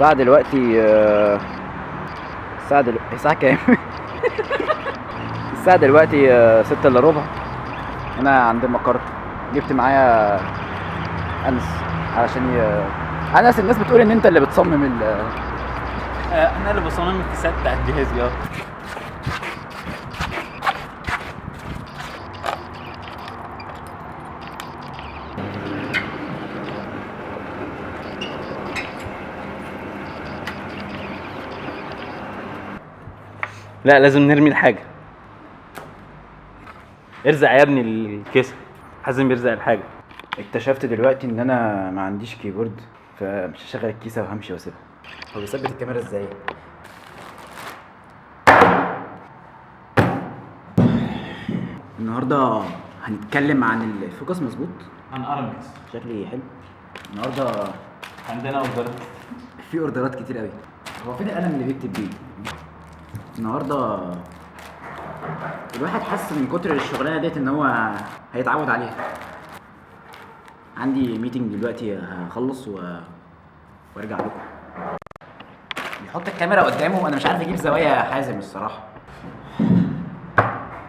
الساعة دلوقتي الساعة كام؟ الساعة دلوقتي 6:15. أنا عند المقر جبت معايا أنس علشان أنس، الناس بتقول إن أنت اللي بتصمم انا اللي بصمم الكيسات بتاعت جهازي. لا، لازم نرمي الحاجة. ارزع يا ابني الكيسة، حازم يرزع الحاجة. اكتشفت دلوقتي إن أنا ما عنديش كيبورد، فمش هشغل الكيسة وهمشي واسيبها. هو بيثبت الكاميرا إزاي؟ النهارده هنتكلم عن الفوكس. مظبوط، عن ارمكس. شكلي حلو النهارده. عندنا اوردرات. في اوردرات كتير قوي. هو فين القلم اللي بيكتب بيه النهارده؟ الواحد حس من كتر الشغلانه ديت ان هو هيتعود عليها. عندي ميتنج دلوقتي هخلص وارجع لكم. بيحط الكاميرا قدامه، انا مش عارف اجيب زوايا حازم الصراحه.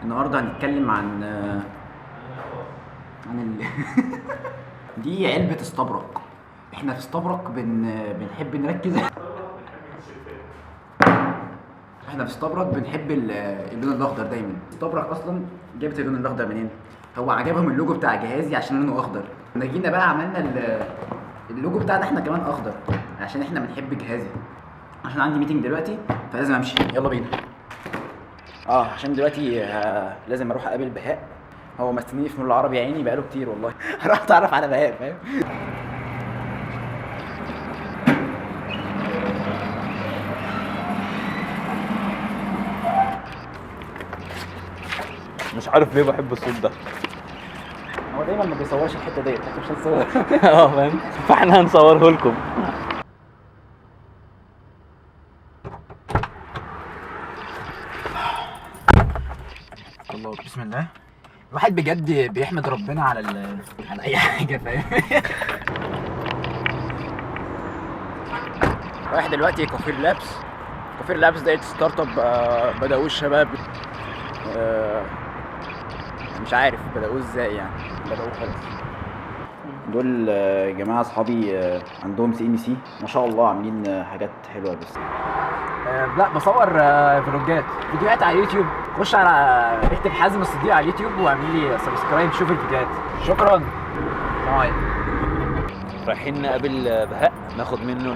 النهارده هنتكلم عن دي علبه استبرق. احنا في استبرق بنحب نركز. احنا في استبرق بنحب اللون الاخضر دايما. استبرق اصلا جابت اللون الاخضر منين؟ هو عجبهم اللوجو بتاع جهازي عشان لونه اخضر. جينا بقى عملنا اللوجو بتاعنا احنا كمان اخضر عشان احنا بنحب جهازي. عشان عندي ميتنج دلوقتي فلازم امشي، يلا بينا. عشان دلوقتي لازم اروح اقابل بهاء. هو مستنيني في مول العربي يا عيني بقاله كتير والله. هروح اتعرف على بهاء، فاهم؟ مش عارف ليه بحب الصوت ده. هو دايما ما بيصورش الحته ديت، احنا مش هنصور. فاهم، فاحنا هنصوره لكم. الله، بسم الله. الواحد بجد بيحمد ربنا على اي حاجه، فاهم؟ رايح دلوقتي كوفير لابس. كوفير لابس ديت ستارت اب بدأوه الشباب. مش عارف بدأوه ازاي يعني، بدأوه خالص. دول جماعه اصحابي عندهم CNC ما شاء الله، عاملين حاجات حلوه. بس لا، بصور فيديوهات على يوتيوب. خش على اكتب حازم الصديق على اليوتيوب واعمل لي سبسكرايب، شوف الفيديوهات. شكرا. رايحين نقابل بهاء، ناخد منه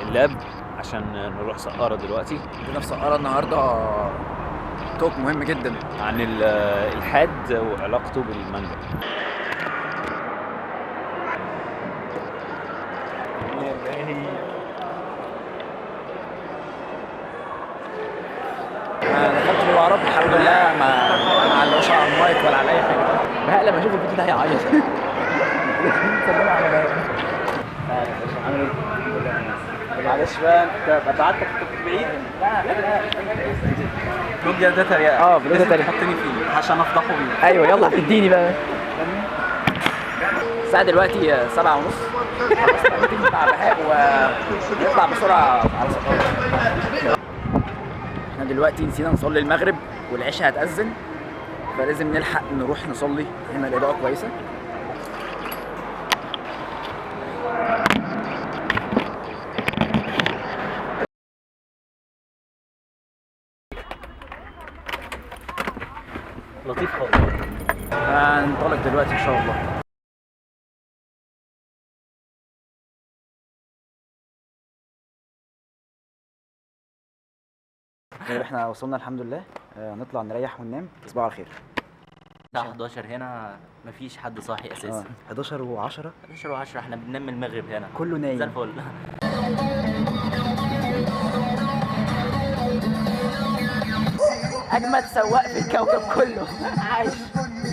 اللاب عشان نروح سقارة دلوقتي. عندنا في سقارة النهارده توك مهم جدا عن الإلحاد وعلاقته بالمانجا. دخلت في العرب الحمد لله، ما علقوش على المايك ولا على اي حاجه. بهاء لما اشوف الفيديو ده هيعيط. سلموا على بهاء. عامل ايه؟ معلش بقى، انت بعتك كنت بعيد. لا فلوج ده تريقة. فلوج ده تريقة. تحطني فيه عشان افضحه بيه. ايوه يلا اديني بقى. الساعة دلوقتي 7:30. خلصنا الميتنج بتاع بهاء ونطلع بسرعة على سقارة. احنا دلوقتي نسينا نصلي المغرب والعشاء هتأذن، فلازم نلحق نروح نصلي. هنا الإضاءة كويسة. لطيف خالص. هننطلق دلوقتي إن شاء الله. احنا وصلنا الحمد لله. نطلع نريح وننام. تصبحوا على خير. الساعة 11 هنا مفيش حد صاحي اساسا. 11:10 11 و10 احنا بننام من المغرب هنا، كله نايم زي الفل. اجمد سواق في الكوكب كله عايش.